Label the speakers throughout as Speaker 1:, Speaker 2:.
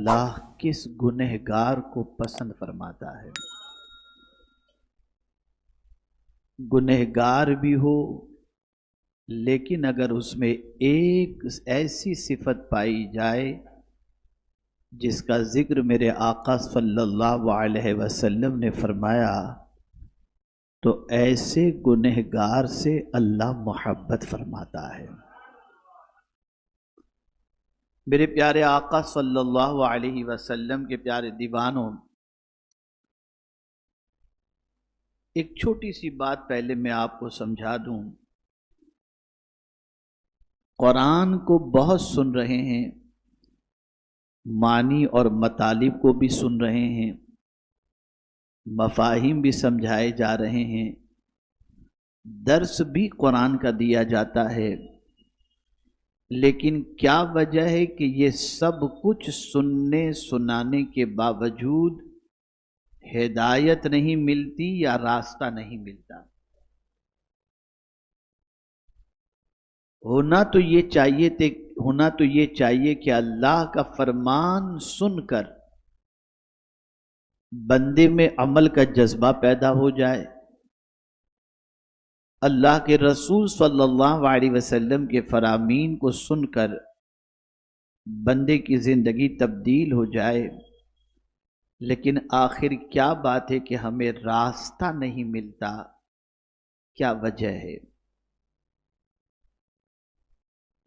Speaker 1: اللہ کس گنہگار کو پسند فرماتا ہے؟ گنہگار بھی ہو لیکن اگر اس میں ایک ایسی صفت پائی جائے جس کا ذکر میرے آقا صلی اللہ علیہ وسلم نے فرمایا تو ایسے گنہگار سے اللہ محبت فرماتا ہے۔ میرے پیارے آقا صلی اللہ علیہ وسلم کے پیارے دیوانوں، ایک چھوٹی سی بات پہلے میں آپ کو سمجھا دوں۔ قرآن کو بہت سن رہے ہیں، معنی اور مطالب کو بھی سن رہے ہیں، مفاہیم بھی سمجھائے جا رہے ہیں، درس بھی قرآن کا دیا جاتا ہے، لیکن کیا وجہ ہے کہ یہ سب کچھ سننے سنانے کے باوجود ہدایت نہیں ملتی یا راستہ نہیں ملتا؟ ہونا تو یہ چاہیے کہ اللہ کا فرمان سن کر بندے میں عمل کا جذبہ پیدا ہو جائے، اللہ کے رسول صلی اللہ علیہ وسلم کے فرامین کو سن کر بندے کی زندگی تبدیل ہو جائے، لیکن آخر کیا بات ہے کہ ہمیں راستہ نہیں ملتا؟ کیا وجہ ہے؟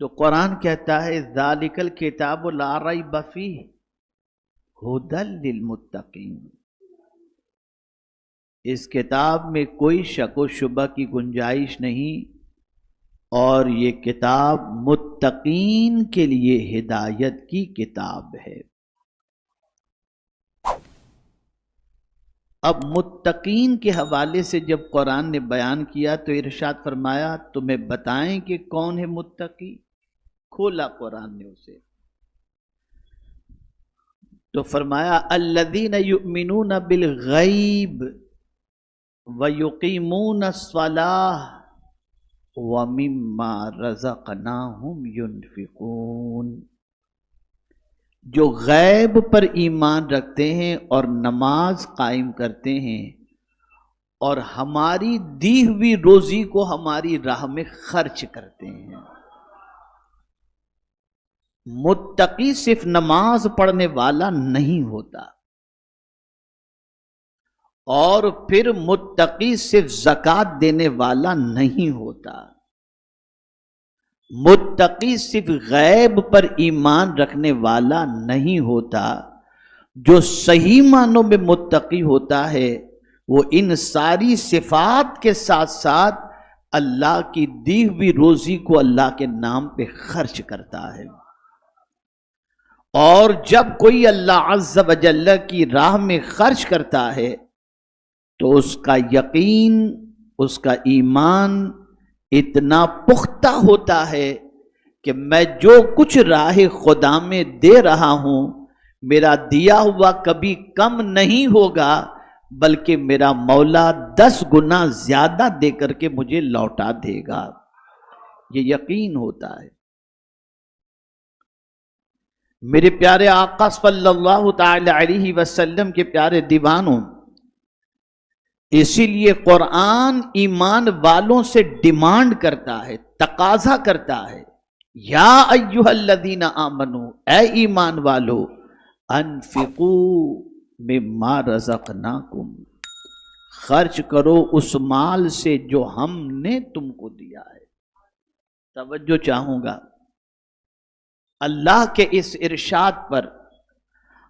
Speaker 1: تو قرآن کہتا ہے ذالک الکتاب لا ریب فیہ ھدی للمتقین، اس کتاب میں کوئی شک و شبہ کی گنجائش نہیں، اور یہ کتاب متقین کے لیے ہدایت کی کتاب ہے۔ اب متقین کے حوالے سے جب قرآن نے بیان کیا تو ارشاد فرمایا تمہیں بتائیں کہ کون ہے متقی؟ کھولا قرآن نے اسے تو فرمایا الذین یؤمنون بالغیب وَيُقِيمُونَ الصَّلَاةَ وَمِمَّا رَزَقْنَاهُمْ يُنْفِقُونَ، جو غیب پر ایمان رکھتے ہیں اور نماز قائم کرتے ہیں اور ہماری دی ہوئی روزی کو ہماری راہ میں خرچ کرتے ہیں۔ متقی صرف نماز پڑھنے والا نہیں ہوتا، اور پھر متقی صرف زکوٰۃ دینے والا نہیں ہوتا، متقی صرف غیب پر ایمان رکھنے والا نہیں ہوتا۔ جو صحیح معنوں میں متقی ہوتا ہے وہ ان ساری صفات کے ساتھ ساتھ اللہ کی دی ہوئی روزی کو اللہ کے نام پہ خرچ کرتا ہے، اور جب کوئی اللہ عز و جل کی راہ میں خرچ کرتا ہے تو اس کا یقین، اس کا ایمان اتنا پختہ ہوتا ہے کہ میں جو کچھ راہ خدا میں دے رہا ہوں میرا دیا ہوا کبھی کم نہیں ہوگا، بلکہ میرا مولا 10 گنا زیادہ دے کر کے مجھے لوٹا دے گا۔ یہ یقین ہوتا ہے۔ میرے پیارے آقا صلی اللہ تعالی علیہ وسلم کے پیارے دیوانوں، اسی لیے قرآن ایمان والوں سے ڈیمانڈ کرتا ہے، تقاضا کرتا ہے، یا ایھا الذین آمنو، اے ایمان والو، انفقوا مما رزقناکم، خرچ کرو اس مال سے جو ہم نے تم کو دیا ہے۔ توجہ چاہوں گا اللہ کے اس ارشاد پر،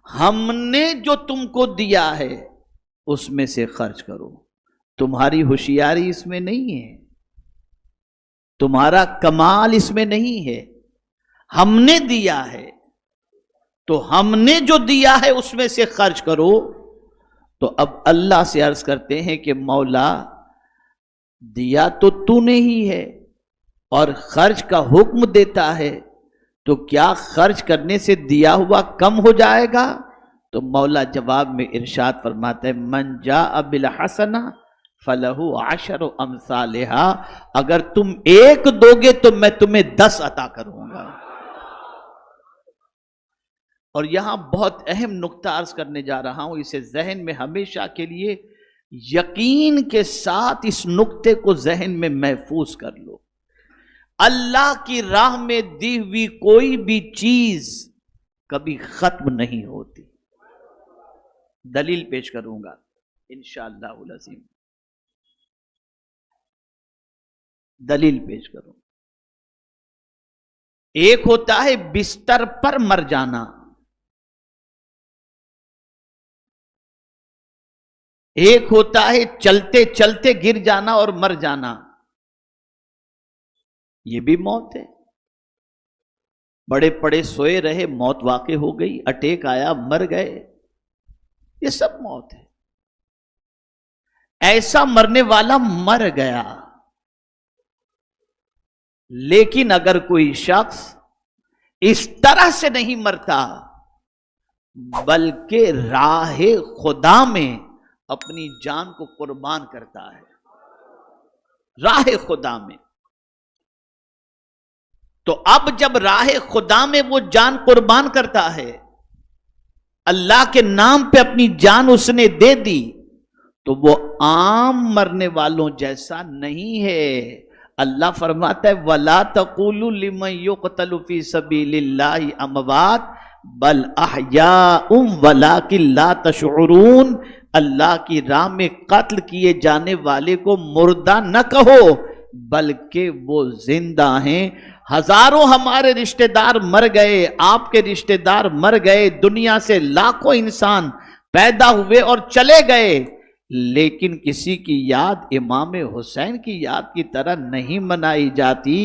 Speaker 1: ہم نے جو تم کو دیا ہے اس میں سے خرچ کرو۔ تمہاری ہوشیاری اس میں نہیں ہے، تمہارا کمال اس میں نہیں ہے، ہم نے دیا ہے تو ہم نے جو دیا ہے اس میں سے خرچ کرو۔ تو اب اللہ سے عرض کرتے ہیں کہ مولا دیا تو تو نے ہی ہے اور خرچ کا حکم دیتا ہے، تو کیا خرچ کرنے سے دیا ہوا کم ہو جائے گا؟ تو مولا جواب میں ارشاد فرماتا ہے من جاء بالحسنہ فلہ عشر امثالہا، اگر تم 1 دو گے تو میں تمہیں 10 عطا کروں گا۔ اور یہاں بہت اہم نقطہ عرض کرنے جا رہا ہوں، اسے ذہن میں ہمیشہ کے لیے یقین کے ساتھ اس نقطے کو ذہن میں محفوظ کر لو۔ اللہ کی راہ میں دی ہوئی کوئی بھی چیز کبھی ختم نہیں ہوتی۔ دلیل پیش کروں گا انشاءاللہ العظیم، دلیل پیش کروں۔ ایک ہوتا ہے بستر پر مر جانا، ایک ہوتا ہے چلتے چلتے گر جانا اور مر جانا، یہ بھی موت ہے۔ بڑے پڑے سوئے رہے، موت واقع ہو گئی، اٹیک آیا، مر گئے، یہ سب موت ہے۔ ایسا مرنے والا مر گیا، لیکن اگر کوئی شخص اس طرح سے نہیں مرتا بلکہ راہ خدا میں اپنی جان کو قربان کرتا ہے، راہ خدا میں، تو اب جب راہ خدا میں وہ جان قربان کرتا ہے، اللہ کے نام پہ اپنی جان اس نے دے دی، تو وہ عام مرنے والوں جیسا نہیں ہے۔ اللہ فرماتا ہے وَلَا تَقُولُوا لِمَن يُقْتَلُ فِي سَبِيلِ اللَّهِ أَمْوَاتٌ بَلْ أَحْيَاءٌ وَلَٰكِن لَّا تَشْعُرُونَ۔ اللہ کی راہ میں قتل کیے جانے والے کو مردہ نہ کہو بلکہ وہ زندہ ہیں۔ ہزاروں ہمارے رشتہ دار مر گئے، آپ کے رشتہ دار مر گئے، دنیا سے لاکھوں انسان پیدا ہوئے اور چلے گئے، لیکن کسی کی یاد امام حسین کی یاد کی طرح نہیں منائی جاتی۔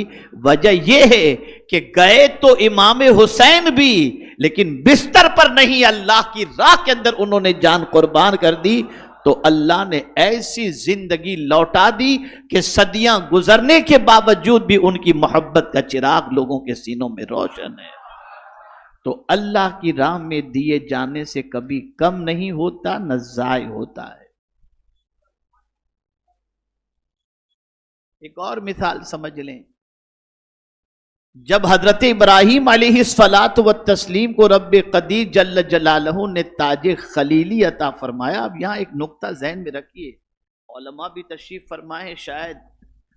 Speaker 1: وجہ یہ ہے کہ گئے تو امام حسین بھی، لیکن بستر پر نہیں، اللہ کی راہ کے اندر انہوں نے جان قربان کر دی، تو اللہ نے ایسی زندگی لوٹا دی کہ صدیاں گزرنے کے باوجود بھی ان کی محبت کا چراغ لوگوں کے سینوں میں روشن ہے۔ تو اللہ کی راہ میں دیے جانے سے کبھی کم نہیں ہوتا، نہ ضائع ہوتا ہے۔ ایک اور مثال سمجھ لیں، جب حضرت ابراہیم علیہ الصلاۃ والتسلیم کو رب قدیر جل جلالہ نے تاج خلیلی عطا فرمایا۔ اب یہاں ایک نقطہ ذہن میں رکھیے، علماء بھی تشریف فرمائے، شاید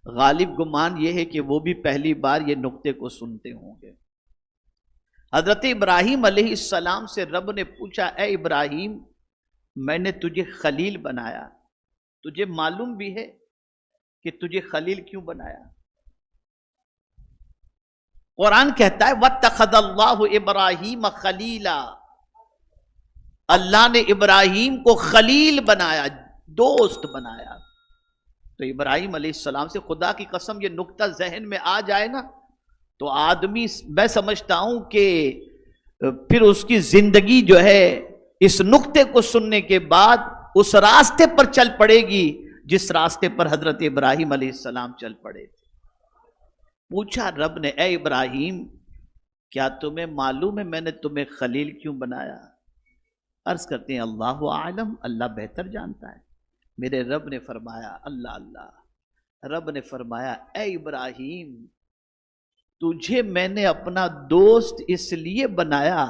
Speaker 1: غالب گمان یہ ہے کہ وہ بھی پہلی بار یہ نقطے کو سنتے ہوں گے۔ حضرت ابراہیم علیہ السلام سے رب نے پوچھا، اے ابراہیم میں نے تجھے خلیل بنایا، تجھے معلوم بھی ہے کہ تجھے خلیل کیوں بنایا؟ قرآن کہتا ہے وَاتَّخَذَ اللَّهُ إِبْرَاهِيمَ خَلِيلًا، اللہ نے ابراہیم کو خلیل بنایا، دوست بنایا۔ تو ابراہیم علیہ السلام سے خدا کی قسم یہ نقطہ ذہن میں آ جائے نا، تو آدمی، میں سمجھتا ہوں کہ پھر اس کی زندگی جو ہے اس نقطے کو سننے کے بعد اس راستے پر چل پڑے گی جس راستے پر حضرت ابراہیم علیہ السلام چل پڑے تھے۔ پوچھا رب نے، اے ابراہیم کیا تمہیں معلوم ہے میں نے تمہیں خلیل کیوں بنایا؟ عرض کرتے ہیں اللہ عالم، اللہ بہتر جانتا ہے۔ میرے رب نے فرمایا، اللہ، رب نے فرمایا اے ابراہیم تجھے میں نے اپنا دوست اس لیے بنایا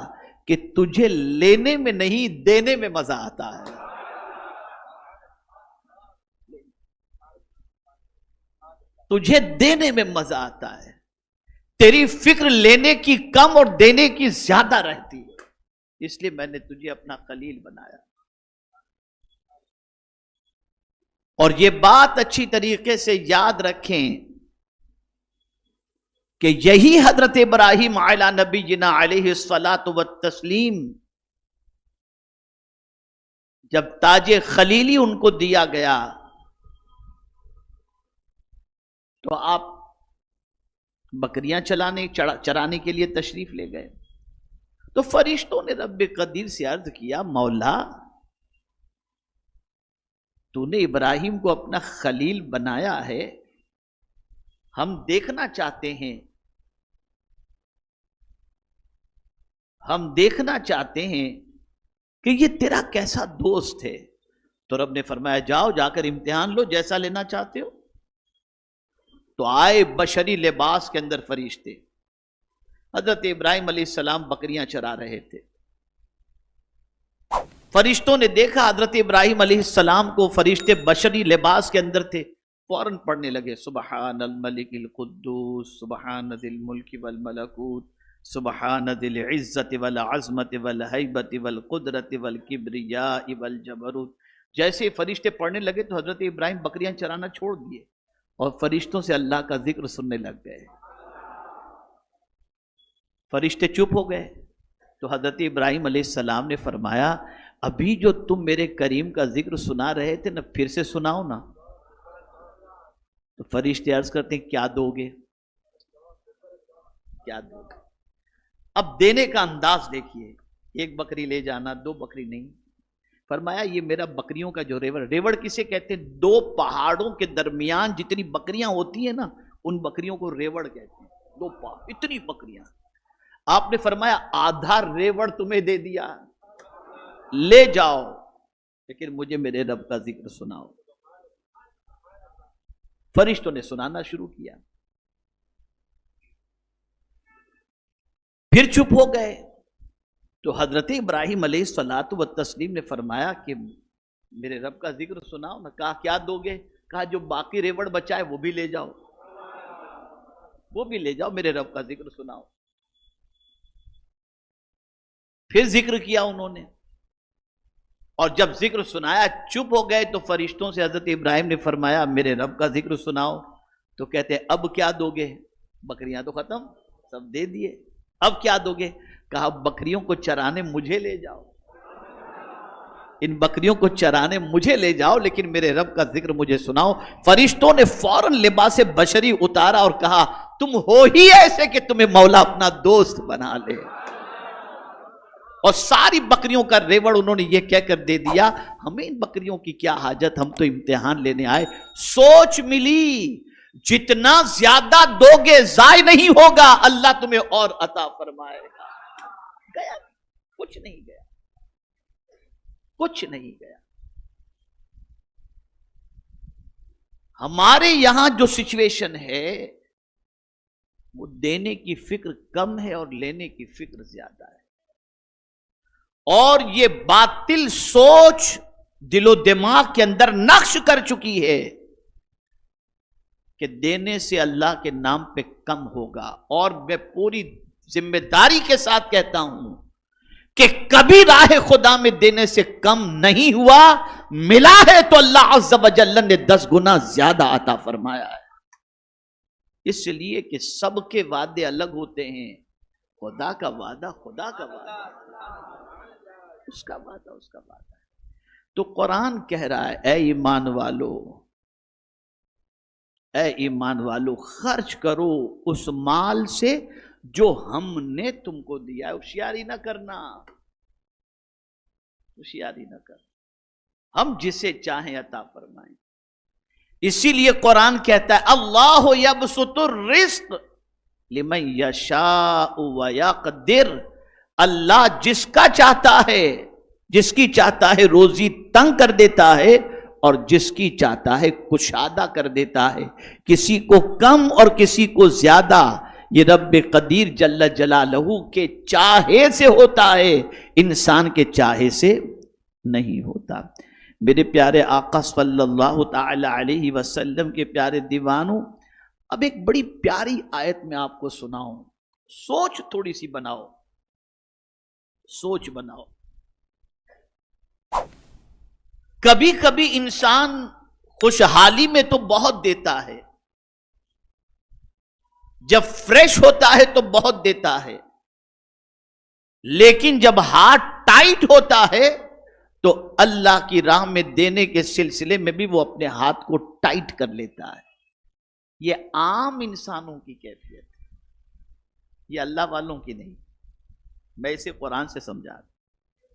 Speaker 1: کہ تجھے لینے میں نہیں دینے میں مزہ آتا ہے۔ تجھے دینے میں مزہ آتا ہے، تیری فکر لینے کی کم اور دینے کی زیادہ رہتی ہے، اس لیے میں نے تجھے اپنا خلیل بنایا۔ اور یہ بات اچھی طریقے سے یاد رکھیں کہ یہی حضرت ابراہیم علی نبینا علیہ الصلاۃ والتسلیم جب تاج خلیلی ان کو دیا گیا تو آپ بکریاں چرانے کے لیے تشریف لے گئے، تو فرشتوں نے رب قدیر سے عرض کیا، مولا تو نے ابراہیم کو اپنا خلیل بنایا ہے، ہم دیکھنا چاہتے ہیں، ہم دیکھنا چاہتے ہیں کہ یہ تیرا کیسا دوست ہے۔ تو رب نے فرمایا جاؤ جا کر امتحان لو جیسا لینا چاہتے ہو۔ تو آئے بشری لباس کے اندر فرشتے، حضرت ابراہیم علیہ السلام بکریاں چرا رہے تھے، فرشتوں نے دیکھا حضرت ابراہیم علیہ السلام کو، فرشتے بشری لباس کے اندر تھے، فوراً پڑھنے لگے سبحان الملک القدوس سبحان ذی الملک والملکوت سبحان ذی العزت والعظمت والہیبت والقدرت والکبریاء والجبروت۔ جیسے ہی فرشتے پڑھنے لگے تو حضرت ابراہیم بکریاں چرانا چھوڑ دیے اور فرشتوں سے اللہ کا ذکر سننے لگ گئے۔ فرشتے چپ ہو گئے تو حضرت ابراہیم علیہ السلام نے فرمایا ابھی جو تم میرے کریم کا ذکر سنا رہے تھے نا، پھر سے سناؤ نا۔ تو فرشتے عرض کرتے ہیں کیا دو گے، کیا دو گے؟ اب دینے کا انداز دیکھیے، ایک بکری لے جانا، دو بکری نہیں۔ فرمایا یہ میرا بکریوں کا جو ریوڑ کسے کہتے ہیں؟ دو پہاڑوں کے درمیان جتنی بکریاں ہوتی ہیں نا، ان بکریوں کو ریوڑ کہتے ہیں۔ دو پہاڑ، اتنی بکریاں۔ آپ نے فرمایا آدھا ریوڑ تمہیں دے دیا، لے جاؤ، لیکن مجھے میرے رب کا ذکر سناؤ۔ فرشتوں نے سنانا شروع کیا، پھر چپ ہو گئے تو حضرت ابراہیم علیہ الصلوۃ والتسلیم نے فرمایا کہ میرے رب کا ذکر سناؤ نا۔ کہا کیا دو گے؟ کہا جو باقی ریوڑ بچا ہے وہ بھی لے جاؤ، وہ بھی لے جاؤ، میرے رب کا ذکر سناؤ۔ پھر ذکر کیا انہوں نے، اور جب ذکر سنایا چپ ہو گئے تو فرشتوں سے حضرت ابراہیم نے فرمایا میرے رب کا ذکر سناؤ۔ تو کہتے ہیں اب کیا دو گے؟ بکریاں تو ختم، سب دے دیے، اب کیا دو گے؟ کہا بکریوں کو چرانے مجھے لے جاؤ، ان بکریوں کو چرانے مجھے لے جاؤ، لیکن میرے رب کا ذکر مجھے سناؤ۔ فرشتوں نے فوراً لباس بشری اتارا اور کہا تم ہو ہی ایسے کہ تمہیں مولا اپنا دوست بنا لے، اور ساری بکریوں کا ریوڑ انہوں نے یہ کہہ کر دے دیا ہمیں ان بکریوں کی کیا حاجت، ہم تو امتحان لینے آئے۔ سوچ ملی جتنا زیادہ دو گے ضائع نہیں ہوگا، اللہ تمہیں اور عطا فرمائے گا۔ گیا کچھ نہیں گیا، کچھ نہیں گیا۔ ہمارے یہاں جو سچویشن ہے وہ دینے کی فکر کم ہے اور لینے کی فکر زیادہ ہے، اور یہ باطل سوچ دل و دماغ کے اندر نقش کر چکی ہے کہ دینے سے اللہ کے نام پہ کم ہوگا۔ اور میں پوری ذمہ داری کے ساتھ کہتا ہوں کہ کبھی راہ خدا میں دینے سے کم نہیں ہوا، ملا ہے تو اللہ عز و جل نے 10 گنا زیادہ عطا فرمایا ہے۔ اس لیے کہ سب کے وعدے الگ ہوتے ہیں، خدا کا وعدہ خدا کا وعدہ، اس کا وعدہ اس کا وعدہ ہے۔ تو قرآن کہہ رہا ہے اے ایمان والو، اے ایمان والو خرچ کرو اس مال سے جو ہم نے تم کو دیا ہے۔ ہوشیاری نہ کرنا، ہوشیاری نہ کرنا، ہم جسے چاہیں عطا فرمائیں۔ اسی لیے قرآن کہتا ہے اللہ یبسط الرزق لمن یشاء ویقدر، اللہ جس کا چاہتا ہے، جس کی چاہتا ہے روزی تنگ کر دیتا ہے، اور جس کی چاہتا ہے کشادہ کر دیتا ہے، کسی کو کم اور کسی کو زیادہ۔ یہ رب قدیر جل جلالہ کے چاہے سے ہوتا ہے، انسان کے چاہے سے نہیں ہوتا۔ میرے پیارے آقا صلی اللہ تعالی علیہ وسلم کے پیارے دیوانوں، اب ایک بڑی پیاری آیت میں آپ کو سناؤں، سوچ تھوڑی سی بناؤ، سوچ بناؤ۔ کبھی کبھی انسان خوشحالی میں تو بہت دیتا ہے، جب فریش ہوتا ہے تو بہت دیتا ہے، لیکن جب ہاتھ ٹائٹ ہوتا ہے تو اللہ کی راہ میں دینے کے سلسلے میں بھی وہ اپنے ہاتھ کو ٹائٹ کر لیتا ہے۔ یہ عام انسانوں کی کیفیت ہے، یہ اللہ والوں کی نہیں۔ میں اسے قرآن سے سمجھا رہا ہوں،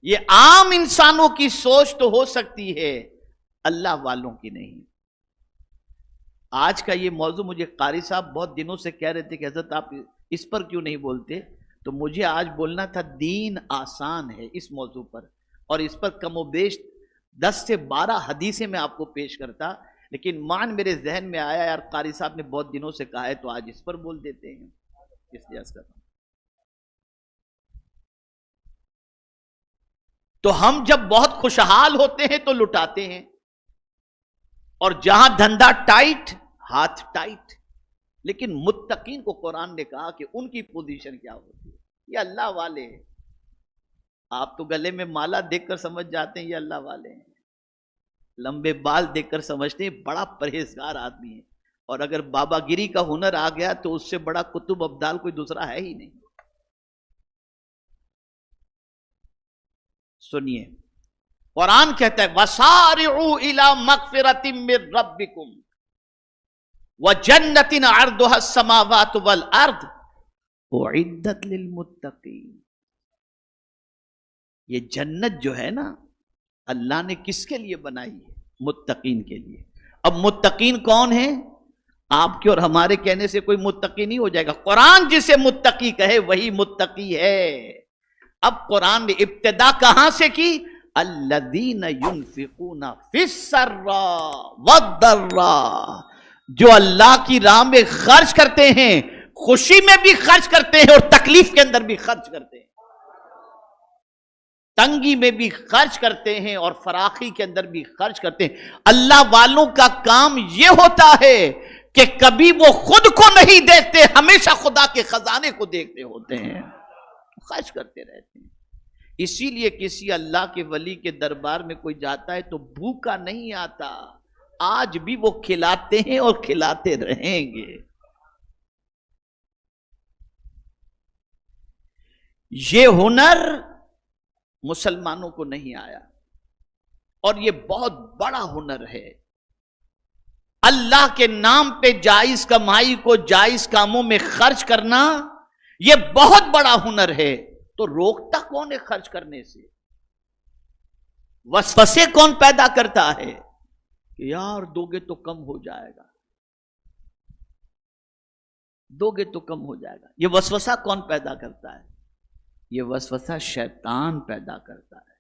Speaker 1: یہ عام انسانوں کی سوچ تو ہو سکتی ہے، اللہ والوں کی نہیں۔ آج کا یہ موضوع مجھے قاری صاحب بہت دنوں سے کہہ رہے تھے کہ حضرت آپ اس پر کیوں نہیں بولتے، تو مجھے آج بولنا تھا دین آسان ہے اس موضوع پر، اور اس پر کم و بیش 10 سے 12 حدیثیں میں آپ کو پیش کرتا، لیکن مان میرے ذہن میں آیا یار قاری صاحب نے بہت دنوں سے کہا ہے تو آج اس پر بول دیتے ہیں، اس لیے عرض کرتا ہوں۔ تو ہم جب بہت خوشحال ہوتے ہیں تو لٹاتے ہیں، اور جہاں دھندا ٹائٹ ہاتھ ٹائٹ. لیکن متقین کو قرآن نے کہا کہ ان کی پوزیشن کیا ہوتی ہے. یہ اللہ والے ہیں. آپ تو گلے میں مالا دیکھ کر سمجھ جاتے ہیں یہ اللہ والے ہیں، لمبے بال دیکھ کر سمجھتے ہیں بڑا پرہیزگار آدمی ہے. اور اگر بابا گیری کا ہنر آ گیا تو اس سے بڑا قطب ابدال کوئی دوسرا ہے ہی نہیں. سنیے، قرآن کہتا ہے وَسَارِعُوا إِلَى مَغْفِرَةٍ مِّن رَبِّكُمْ وَجَنَّةٍ عَرْضُهَا السَّمَاوَاتُ وَالْأَرْضُ أُعِدَّتْ لِلْمُتَّقِينَ. یہ جنت جو ہے نا اللہ نے کس کے لیے بنائی ہے؟ متقین کے لیے. اب متقین کون ہیں؟ آپ کے اور ہمارے کہنے سے کوئی متقی نہیں ہو جائے گا. قرآن جسے متقی کہے وہی متقی ہے. اب قرآن نے ابتدا کہاں سے کی؟ الذین ينفقون فی السراء والضراء، جو اللہ کی راہ میں خرچ کرتے ہیں، خوشی میں بھی خرچ کرتے ہیں اور تکلیف کے اندر بھی خرچ کرتے ہیں، تنگی میں بھی خرچ کرتے ہیں اور فراخی کے اندر بھی خرچ کرتے ہیں. اللہ والوں کا کام یہ ہوتا ہے کہ کبھی وہ خود کو نہیں دیکھتے، ہمیشہ خدا کے خزانے کو دیکھتے ہوتے ہیں، خرچ کرتے رہتے ہیں. اسی لیے کسی اللہ کے ولی کے دربار میں کوئی جاتا ہے تو بھوکا نہیں آتا. آج بھی وہ کھلاتے ہیں اور کھلاتے رہیں گے. یہ ہنر مسلمانوں کو نہیں آیا، اور یہ بہت بڑا ہنر ہے. اللہ کے نام پہ جائز کمائی کو جائز کاموں میں خرچ کرنا یہ بہت بڑا ہنر ہے. تو روکتا کون ہے خرچ کرنے سے؟ وسوسے کون پیدا کرتا ہے کہ یار دو گے تو کم ہو جائے گا، دو گے تو کم ہو جائے گا. یہ وسوسہ کون پیدا کرتا ہے؟ یہ وسوسہ شیطان پیدا کرتا ہے.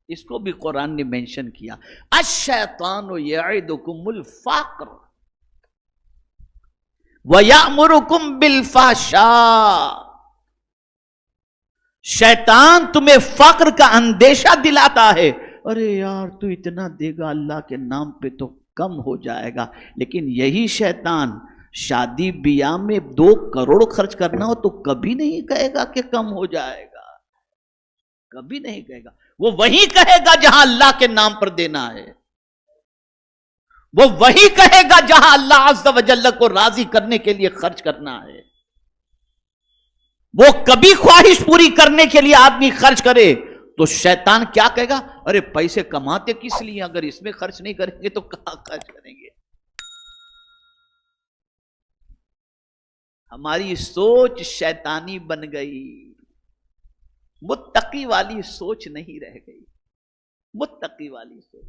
Speaker 1: اس کو بھی قرآن نے مینشن کیا، الشیطان یعدکم الفقر ویأمرکم بالفحشاء. شیطان تمہیں فقر کا اندیشہ دلاتا ہے. ارے یار تو اتنا دے گا اللہ کے نام پہ تو کم ہو جائے گا. لیکن یہی شیطان شادی بیاہ میں 2 کروڑ خرچ کرنا ہو تو کبھی نہیں کہے گا کہ کم ہو جائے گا، کبھی نہیں کہے گا. وہ وہی کہے گا جہاں اللہ کے نام پر دینا ہے، وہ وہی کہے گا جہاں اللہ عز و جل کو راضی کرنے کے لیے خرچ کرنا ہے. وہ کبھی خواہش پوری کرنے کے لیے آدمی خرچ کرے تو شیطان کیا کہے گا؟ ارے پیسے کماتے کس لیے، اگر اس میں خرچ نہیں کریں گے تو کہاں خرچ کریں گے. ہماری سوچ شیطانی بن گئی، متقی والی سوچ نہیں رہ گئی. متقی والی سوچ،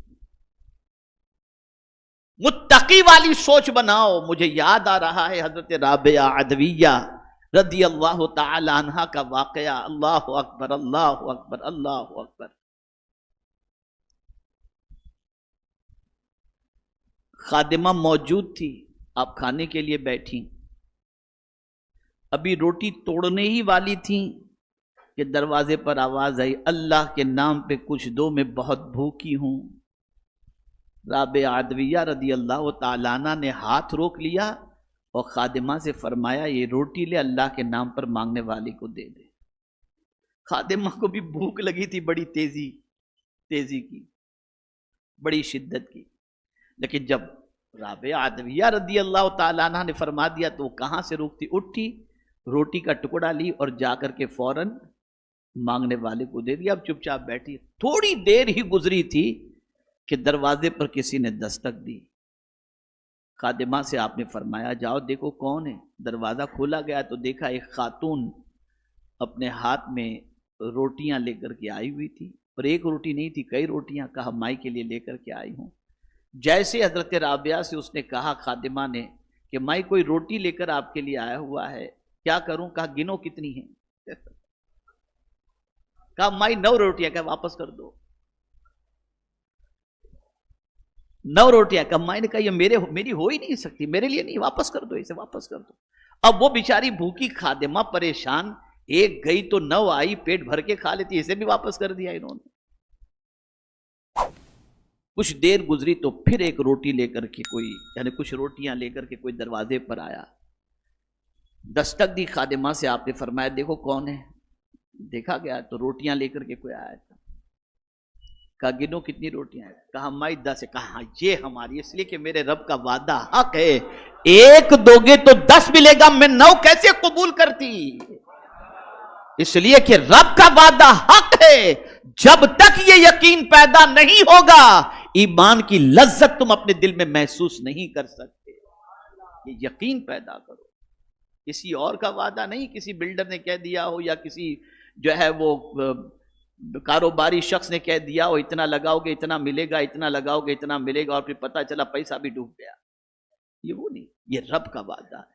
Speaker 1: متقی والی سوچ بناؤ. مجھے یاد آ رہا ہے حضرت رابعہ عدویہ رضی اللہ تعالی عنہا کا واقعہ. اللہ اکبر اللہ اکبر اللہ اکبر. خادمہ موجود تھی، آپ کھانے کے لیے بیٹھی، ابھی روٹی توڑنے ہی والی تھی کہ دروازے پر آواز آئی، اللہ کے نام پہ کچھ دو، میں بہت بھوکی ہوں. رابعہ عدویہ رضی اللہ تعالی عنہ نے ہاتھ روک لیا اور خادمہ سے فرمایا یہ روٹی لے، اللہ کے نام پر مانگنے والے کو دے دے. خادمہ کو بھی بھوک لگی تھی، بڑی تیزی کی، بڑی شدت کی. لیکن جب رابعہ عدویہ رضی اللہ تعالیٰ عنہ نے فرما دیا تو وہ کہاں سے روکتی، اٹھی، روٹی کا ٹکڑا لی اور جا کر کے فوراً مانگنے والے کو دے دیا. اب چپ چاپ بیٹھی. تھوڑی دیر ہی گزری تھی کہ دروازے پر کسی نے دستک دی. خادمہ سے آپ نے فرمایا جاؤ دیکھو کون ہے. دروازہ کھولا گیا تو دیکھا ایک خاتون اپنے ہاتھ میں روٹیاں لے کر کے آئی ہوئی تھی، اور ایک روٹی نہیں تھی، کئی روٹیاں. کہا مائی کے لیے لے کر کے آئی ہوں. جیسے حضرت رابعہ سے اس نے کہا خادمہ نے کہ مائی کوئی روٹی لے کر آپ کے لیے آیا ہوا ہے، کیا کروں؟ کہا گنو کتنی ہیں. کہا مائی 9 روٹیاں. کہا واپس کر دو. 9 روٹیاں. کہا مائی نے کہا یہ میری ہو ہی نہیں سکتی، میرے لیے نہیں، واپس کر دو اسے، واپس کر دو. اب وہ بیچاری بھوکی خادمہ پریشان، ایک گئی تو 9 آئی، پیٹ بھر کے کھا لیتی، اسے بھی واپس کر دیا انہوں نے. کچھ دیر گزری تو پھر ایک روٹی لے کر کے کوئی، یعنی کچھ روٹیاں لے کر کے کوئی دروازے پر آیا، دستک دی خادمہ سے، آپ نے فرمایا دیکھو کون ہے؟ دیکھا گیا تو روٹیاں لے کر کے کوئی آیا تھا. کہا گنو کتنی روٹیاں ہیں؟ کہا مائی 10 ہے. کہا یہ ہماری، اس لیے کہ میرے رب کا وعدہ حق ہے، ایک دو گے تو 10 ملے گا، میں 9 کیسے قبول کرتی؟ اس لیے کہ رب کا وعدہ حق ہے. جب تک یہ یقین پیدا نہیں ہوگا ایمان کی لذت تم اپنے دل میں محسوس نہیں کر سکتے. یہ یقین پیدا کرو. کسی اور کا وعدہ نہیں، کسی بلڈر نے کہہ دیا ہو یا کسی جو ہے وہ کاروباری شخص نے کہہ دیا ہو اتنا لگاؤ گے اتنا ملے گا، اتنا لگاؤ گے اتنا ملے گا، اور پھر پتہ چلا پیسہ بھی ڈوب گیا. یہ وہ نہیں، یہ رب کا وعدہ ہے.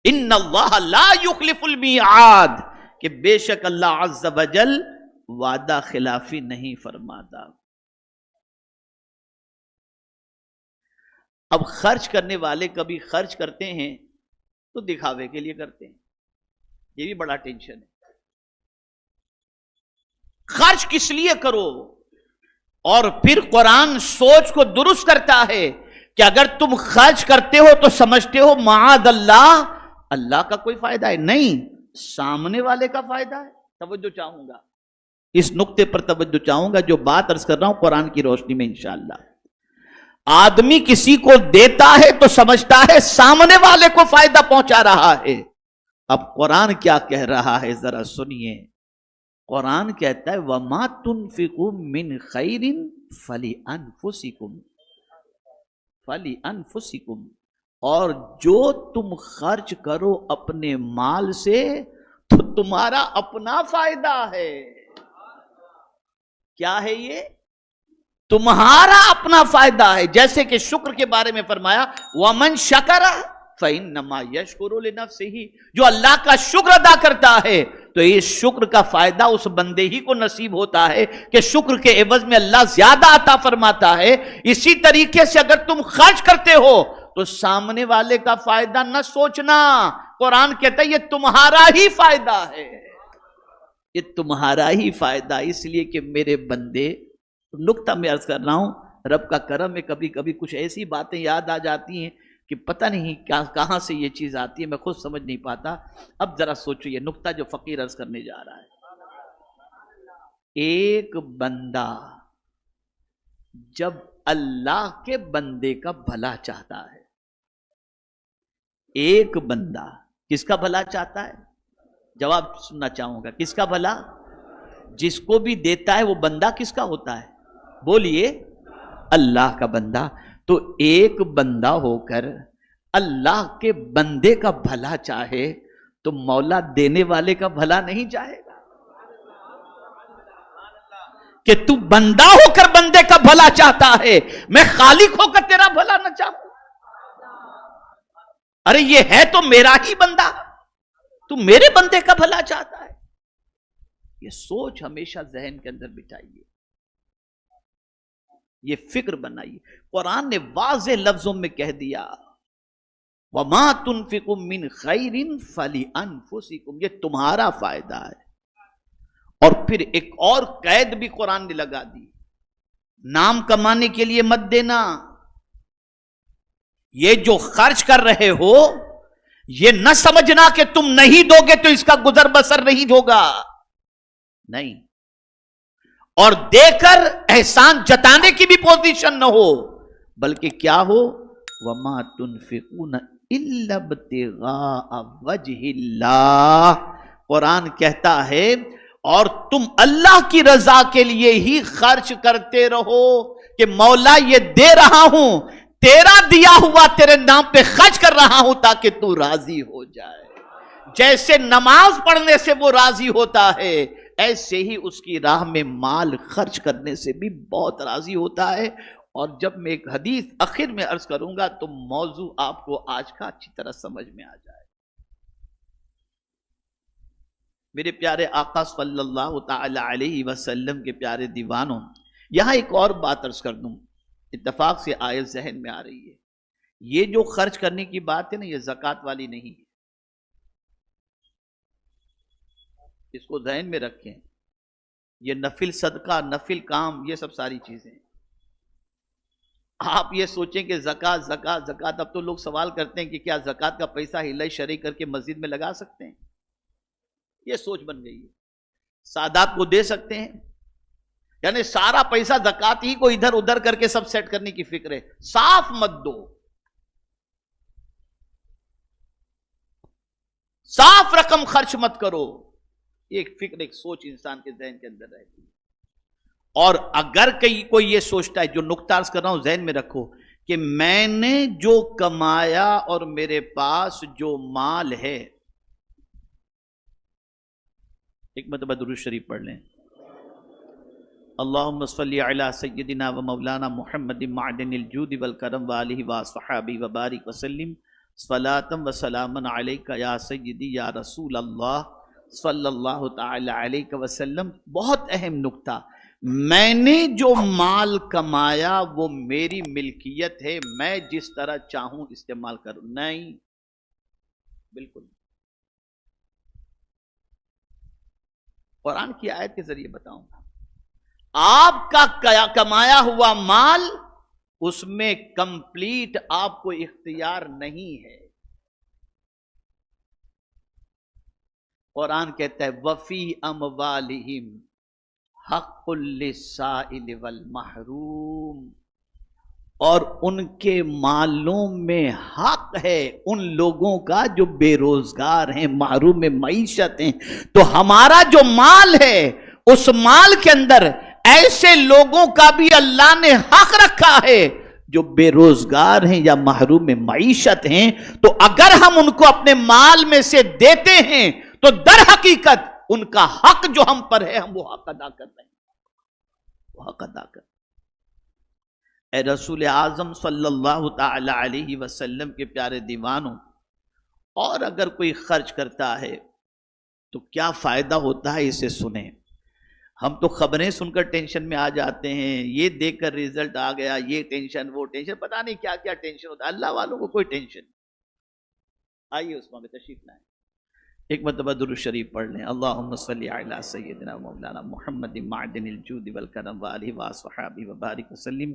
Speaker 1: ان اللہ لا یخلف المیعاد، کہ بے شک اللہ عز وجل وعدہ خلافی نہیں فرماتا. اب خرچ کرنے والے کبھی خرچ کرتے ہیں تو دکھاوے کے لیے کرتے ہیں، یہ بھی بڑا ٹینشن ہے. خرچ کس لیے کرو؟ اور پھر قرآن سوچ کو درست کرتا ہے کہ اگر تم خرچ کرتے ہو تو سمجھتے ہو معاذ اللہ اللہ کا کوئی فائدہ ہے، نہیں، سامنے والے کا فائدہ ہے. توجہ چاہوں گا، اس نقطے پر توجہ چاہوں گا. جو بات عرض کر رہا ہوں قرآن کی روشنی میں انشاءاللہ. آدمی کسی کو دیتا ہے تو سمجھتا ہے سامنے والے کو فائدہ پہنچا رہا ہے. اب قرآن کیا کہہ رہا ہے ذرا سنیے. قرآن کہتا ہے وَمَا تُنْفِقُوا مِنْ خَيْرٍ فَلِأَنفُسِكُمْ، اور جو تم خرچ کرو اپنے مال سے تو تمہارا اپنا فائدہ ہے. کیا ہے یہ؟ تمہارا اپنا فائدہ ہے. جیسے کہ شکر کے بارے میں فرمایا وَمَنْ شَكَرَ فَإِنَّمَا يَشْكُرُ لِنَفْسِهِ، جو اللہ کا شکر ادا کرتا ہے تو اس شکر کا فائدہ اس بندے ہی کو نصیب ہوتا ہے کہ شکر کے عوض میں اللہ زیادہ عطا فرماتا ہے. اسی طریقے سے اگر تم خرچ کرتے ہو تو سامنے والے کا فائدہ نہ سوچنا. قرآن کہتا ہے یہ تمہارا ہی فائدہ ہے، یہ تمہارا ہی فائدہ. اس لیے کہ میرے بندے، نکتہ میں عرض کر رہا ہوں، رب کا کرم ہے، کبھی کبھی کچھ ایسی باتیں یاد آ جاتی ہیں کہ پتہ نہیں کہاں سے یہ چیز آتی ہے، میں خود سمجھ نہیں پاتا. اب ذرا سوچو یہ نکتہ جو فقیر عرض کرنے جا رہا ہے. ایک بندہ جب اللہ کے بندے کا بھلا چاہتا ہے، ایک بندہ کس کا بھلا چاہتا ہے؟ جواب سننا چاہوں گا. کس کا بھلا؟ جس کو بھی دیتا ہے وہ بندہ کس کا ہوتا ہے؟ بولیے، اللہ کا بندہ. تو ایک بندہ ہو کر اللہ کے بندے کا بھلا چاہے تو مولا دینے والے کا بھلا نہیں چاہے گا؟ کہ تو بندہ ہو کر بندے کا بھلا چاہتا ہے، میں خالق ہو کر تیرا بھلا نہ چاہوں؟ ارے یہ ہے تو میرا ہی بندہ، تو میرے بندے کا بھلا چاہتا ہے. یہ سوچ ہمیشہ ذہن کے اندر بٹھائیے، یہ فکر بنائیے. قرآن نے واضح لفظوں میں کہہ دیا وَمَا تُنْفِقُوا مِنْ خَيْرٍ فَلِأَنفُسِكُمْ، یہ تمہارا فائدہ ہے. اور پھر ایک اور قید بھی قرآن نے لگا دی، نام کمانے کے لیے مت دینا. یہ جو خرچ کر رہے ہو یہ نہ سمجھنا کہ تم نہیں دو گے تو اس کا گزر بسر نہیں ہوگا، نہیں. اور دے کر احسان جتانے کی بھی پوزیشن نہ ہو، بلکہ کیا ہو وَمَا تُنْفِقُونَ إِلَّا ابْتِغَاءَ وَجْهِ اللَّهِ. قرآن کہتا ہے اور تم اللہ کی رضا کے لیے ہی خرچ کرتے رہو کہ مولا یہ دے رہا ہوں، تیرا دیا ہوا تیرے نام پہ خرچ کر رہا ہوں تاکہ تو راضی ہو جائے. جیسے نماز پڑھنے سے وہ راضی ہوتا ہے، ایسے ہی اس کی راہ میں مال خرچ کرنے سے بھی بہت راضی ہوتا ہے. اور جب میں ایک حدیث آخر میں عرض کروں گا تو موضوع آپ کو آج کا اچھی طرح سمجھ میں آ جائے. میرے پیارے آقا صلی اللہ تعالی علیہ وسلم کے پیارے دیوانوں، یہاں ایک اور بات عرض کر دوں، اتفاق سے آیت ذہن میں آ رہی ہے. یہ جو خرچ کرنے کی بات ہے نا، یہ زکوٰۃ والی نہیں ہے، اس کو ذہن میں رکھیں. یہ نفل صدقہ، نفل کام، یہ سب ساری چیزیں. آپ یہ سوچیں کہ زکات زکات زکات، اب تو لوگ سوال کرتے ہیں کہ کیا زکات کا پیسہ ہلہ شرعی کر کے مسجد میں لگا سکتے ہیں؟ یہ سوچ بن گئی ہے. سادات کو دے سکتے ہیں، یعنی سارا پیسہ زکات ہی کو ادھر ادھر کر کے سب سیٹ کرنے کی فکر ہے. صاف مت دو، صاف رقم خرچ مت کرو. ایک فکر، ایک سوچ انسان کے ذہن کے اندر رہتی ہے. اور اگر کوئی یہ سوچتا ہے، جو نقطہ عرض کر رہا ہوں ذہن میں رکھو، کہ میں نے جو کمایا اور میرے پاس جو مال ہے، ایک مرتبہ درود شریف پڑھ لیں. اللہم صلی علی سیدنا و مولانا محمد معدن الجود والکرم وآلہ وصحابہ وبارک وسلم صلاۃ و سلاما علیک یا سیدی یا رسول اللہ صلی اللہ تعالی علیہ وسلم. بہت اہم نقطہ، میں نے جو مال کمایا وہ میری ملکیت ہے، میں جس طرح چاہوں استعمال کروں. نہیں، بالکل. قرآن کی آیت کے ذریعے بتاؤں گا. آپ کا کمایا ہوا مال، اس میں کمپلیٹ آپ کو اختیار نہیں ہے. قرآن کہتا ہے وفی اموالہم حق للسائل والمحروم، اور ان کے مالوں میں حق ہے ان لوگوں کا جو بے روزگار ہیں، محروم معیشت ہیں. تو ہمارا جو مال ہے، اس مال کے اندر ایسے لوگوں کا بھی اللہ نے حق رکھا ہے جو بے روزگار ہیں یا محروم معیشت ہیں. تو اگر ہم ان کو اپنے مال میں سے دیتے ہیں تو در حقیقت ان کا حق جو ہم پر ہے، ہم وہ حق ادا کر رہے ہیں. وہ حق ادا کر. اے رسول اعظم صلی اللہ تعالی علیہ وسلم کے پیارے دیوانوں، اور اگر کوئی خرچ کرتا ہے تو کیا فائدہ ہوتا ہے، اسے سنیں. ہم تو خبریں سن کر ٹینشن میں آ جاتے ہیں، یہ دیکھ کر ریزلٹ آ گیا، یہ ٹینشن وہ ٹینشن، پتہ نہیں کیا کیا ٹینشن ہوتا ہے. اللہ والوں کو کوئی ٹینشن. آئیے اس میں تشریف لائیں. ایک مرتبہ درود شریف پڑھ لیں. اللہم صلی علی سیدنا مولانا محمد معدن الجود والکرم وآلہ وصحابہ وبارک وسلم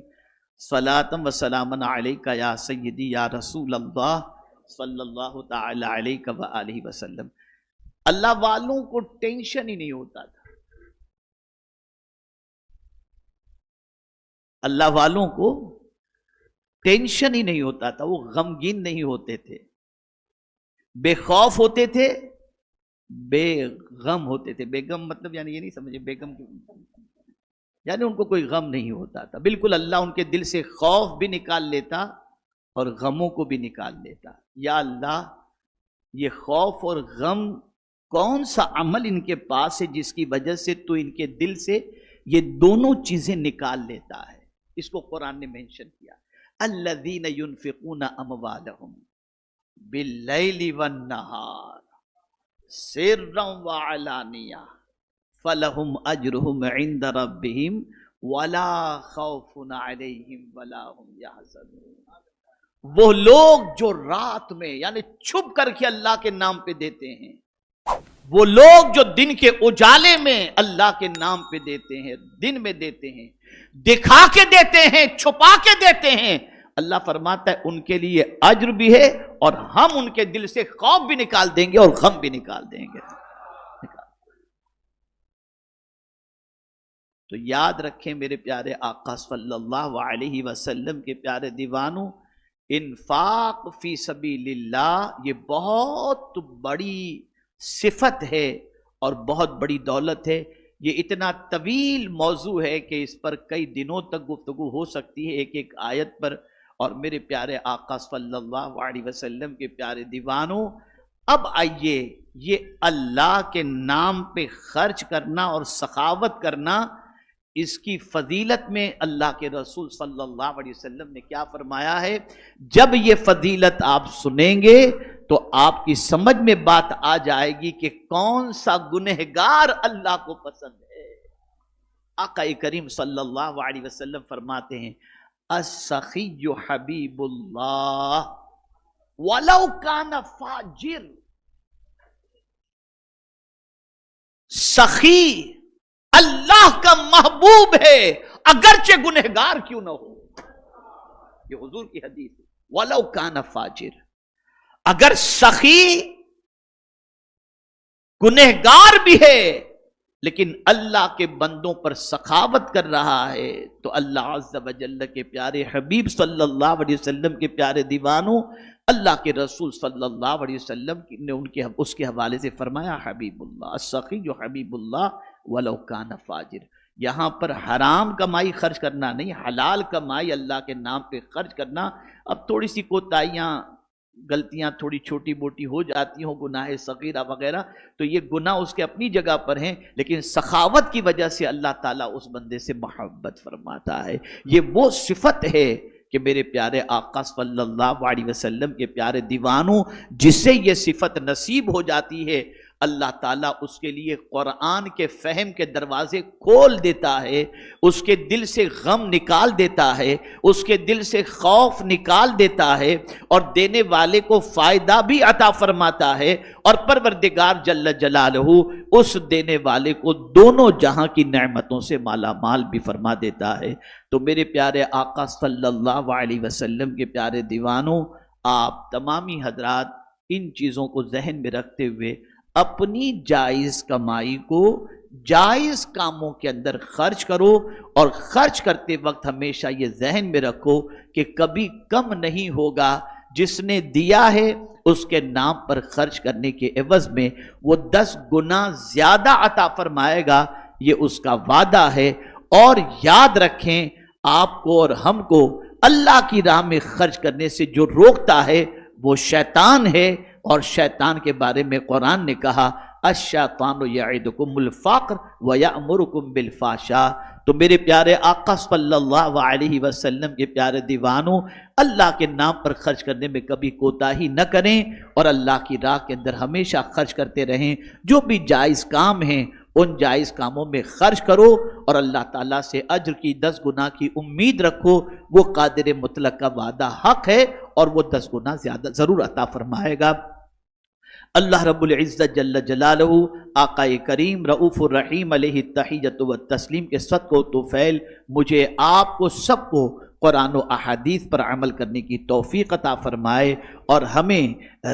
Speaker 1: صلاۃ و سلاما علیک یا سیدی یا رسول اللہ صلی اللہ تعالی علیہ وآلہ وسلم. اللہ والوں کو ٹینشن ہی نہیں ہوتا تھا. اللہ والوں کو ٹینشن ہی نہیں ہوتا تھا، وہ غمگین نہیں ہوتے تھے، بے خوف ہوتے تھے، بے غم ہوتے تھے. بے غم مطلب یعنی یہ نہیں سمجھے، بیگم یعنی ان کو کوئی غم نہیں ہوتا تھا. بالکل اللہ ان کے دل سے خوف بھی نکال لیتا اور غموں کو بھی نکال لیتا. یا اللہ، یہ خوف اور غم کون سا عمل ان کے پاس ہے جس کی وجہ سے تو ان کے دل سے یہ دونوں چیزیں نکال لیتا ہے. اس کو قرآن نے مینشن کیا. الذین ينفقون اموالهم باللیل والنہار سرا وعلانیہ فلہم اجرہم عند ربہم ولا خوف علیہم ولا ہم یحزنون. وہ لوگ جو رات میں یعنی چھپ کر کے اللہ کے نام پہ دیتے ہیں، وہ لوگ جو دن کے اجالے میں اللہ کے نام پہ دیتے ہیں، دن میں دیتے ہیں، دکھا کے دیتے ہیں، چھپا کے دیتے ہیں، اللہ فرماتا ہے ان کے لیے اجر بھی ہے اور ہم ان کے دل سے خوف بھی نکال دیں گے اور غم بھی نکال دیں گے. تو یاد رکھیں میرے پیارے آقا صلی اللہ علیہ وسلم کے پیارے دیوانوں، انفاق فی سبیل اللہ یہ بہت بڑی صفت ہے اور بہت بڑی دولت ہے. یہ اتنا طویل موضوع ہے کہ اس پر کئی دنوں تک گفتگو ہو سکتی ہے ایک ایک آیت پر. اور میرے پیارے آقا صلی اللہ علیہ وسلم کے پیارے دیوانوں، اب آئیے یہ اللہ کے نام پہ خرچ کرنا اور سخاوت کرنا، اس کی فضیلت میں اللہ کے رسول صلی اللہ علیہ وسلم نے کیا فرمایا ہے. جب یہ فضیلت آپ سنیں گے تو آپ کی سمجھ میں بات آ جائے گی کہ کون سا گنہگار اللہ کو پسند ہے. آقا کریم صلی اللہ علیہ وسلم فرماتے ہیں السخی حبیب اللہ ولو کان فاجر. سخی اللہ کا محبوب ہے اگرچہ گنہگار کیوں نہ ہو. یہ حضور کی حدیث ہے، وَلَوْ كَانَ فَاجِرٌ، اگر سخی گنہگار بھی ہے لیکن اللہ کے بندوں پر سخاوت کر رہا ہے، تو اللہ عز و جل کے پیارے حبیب صلی اللہ علیہ وسلم کے پیارے دیوانوں، اللہ کے رسول صلی اللہ علیہ وسلم نے اس کے حوالے سے فرمایا حبیب اللہ السخی جو حبیب اللہ ولو کان فاجر۔ یہاں پر حرام کمائی خرچ کرنا نہیں، حلال کمائی اللہ کے نام پہ خرچ کرنا۔ اب تھوڑی سی کوتاہیاں غلطیاں تھوڑی چھوٹی موٹی ہو جاتی ہوں، گناہ صغیرہ وغیرہ، تو یہ گناہ اس کے اپنی جگہ پر ہیں، لیکن سخاوت کی وجہ سے اللہ تعالیٰ اس بندے سے محبت فرماتا ہے۔ یہ وہ صفت ہے کہ میرے پیارے آقا صلی اللہ علیہ وسلم کے پیارے دیوانوں، جس سے یہ صفت نصیب ہو جاتی ہے، اللہ تعالیٰ اس کے لیے قرآن کے فہم کے دروازے کھول دیتا ہے، اس کے دل سے غم نکال دیتا ہے، اس کے دل سے خوف نکال دیتا ہے، اور دینے والے کو فائدہ بھی عطا فرماتا ہے، اور پروردگار جل جلالہ اس دینے والے کو دونوں جہاں کی نعمتوں سے مالا مال بھی فرما دیتا ہے۔ تو میرے پیارے آقا صلی اللہ علیہ وسلم کے پیارے دیوانوں، آپ تمامی حضرات ان چیزوں کو ذہن میں رکھتے ہوئے اپنی جائز کمائی کو جائز کاموں کے اندر خرچ کرو، اور خرچ کرتے وقت ہمیشہ یہ ذہن میں رکھو کہ کبھی کم نہیں ہوگا۔ جس نے دیا ہے اس کے نام پر خرچ کرنے کے عوض میں وہ 10 گنا زیادہ عطا فرمائے گا، یہ اس کا وعدہ ہے۔ اور یاد رکھیں، آپ کو اور ہم کو اللہ کی راہ میں خرچ کرنے سے جو روکتا ہے وہ شیطان ہے، اور شیطان کے بارے میں قرآن نے کہا الشیطان یعدکم الفقر ویأمرکم بالفحشاء۔ تو میرے پیارے آقا صلی اللہ علیہ وسلم کے پیارے دیوانوں، اللہ کے نام پر خرچ کرنے میں کبھی کوتاہی نہ کریں، اور اللہ کی راہ کے اندر ہمیشہ خرچ کرتے رہیں۔ جو بھی جائز کام ہیں ان جائز کاموں میں خرچ کرو، اور اللہ تعالیٰ سے اجر کی 10 گنا کی امید رکھو۔ وہ قادر مطلق کا وعدہ حق ہے، اور وہ 10 گنا زیادہ ضرور عطا فرمائے گا۔ اللہ رب العزت جل جلالہ آقا کریم رؤوف الرحیم علیہ التحیۃ والتسلیم کے صدقہ و طفیل مجھے آپ کو سب کو قرآن و احادیث پر عمل کرنے کی توفیق عطا فرمائے، اور ہمیں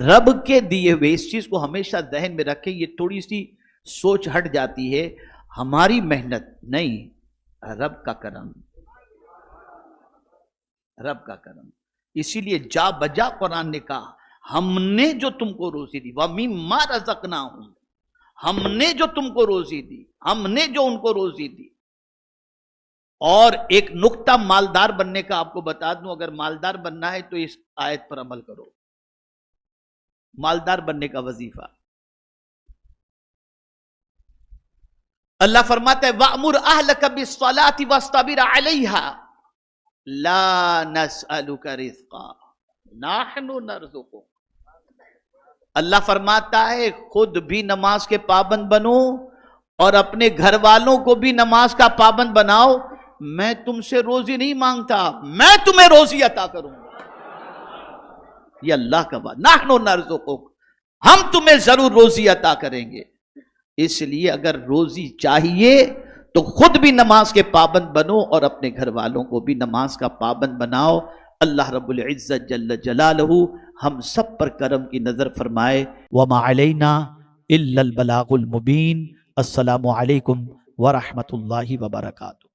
Speaker 1: رب کے دیے ہوئے اس چیز کو ہمیشہ ذہن میں رکھیں۔ یہ تھوڑی سی سوچ ہٹ جاتی ہے، ہماری محنت نہیں، رب کا کرم، رب کا کرم۔ اسی لیے جا بجا قرآن نے کہا ہم نے جو تم کو روزی دی، وَمِمَّا رَزَقْنَاهُمْ، ہم نے جو تم کو روزی دی، ہم نے جو ان کو روزی دی۔ اور ایک نقطہ مالدار بننے کا آپ کو بتا دوں، اگر مالدار بننا ہے تو اس آیت پر عمل کرو۔ مالدار بننے کا وظیفہ اللہ فرماتا ہے وَأْمُرْ أَهْلَكَ بِالصَّلَاةِ وَاصْطَبِرْ عَلَيْهَا لَا نَسْأَلُكَ رِزْقًا نَحْنُ نَرْزُقُكَ۔ اللہ فرماتا ہے خود بھی نماز کے پابند بنو، اور اپنے گھر والوں کو بھی نماز کا پابند بناؤ۔ میں تم سے روزی نہیں مانگتا، میں تمہیں روزی عطا کروں گا۔ یہ اللہ کا بات، نحن نرزقک، ہم تمہیں ضرور روزی عطا کریں گے۔ اس لیے اگر روزی چاہیے تو خود بھی نماز کے پابند بنو، اور اپنے گھر والوں کو بھی نماز کا پابند بناؤ۔ اللہ رب العزت جل جلالہ ہم سب پر کرم کی نظر فرمائے۔ وما علینا الا البلاغ المبین۔ السلام علیکم ورحمۃ اللہ وبرکاتہ۔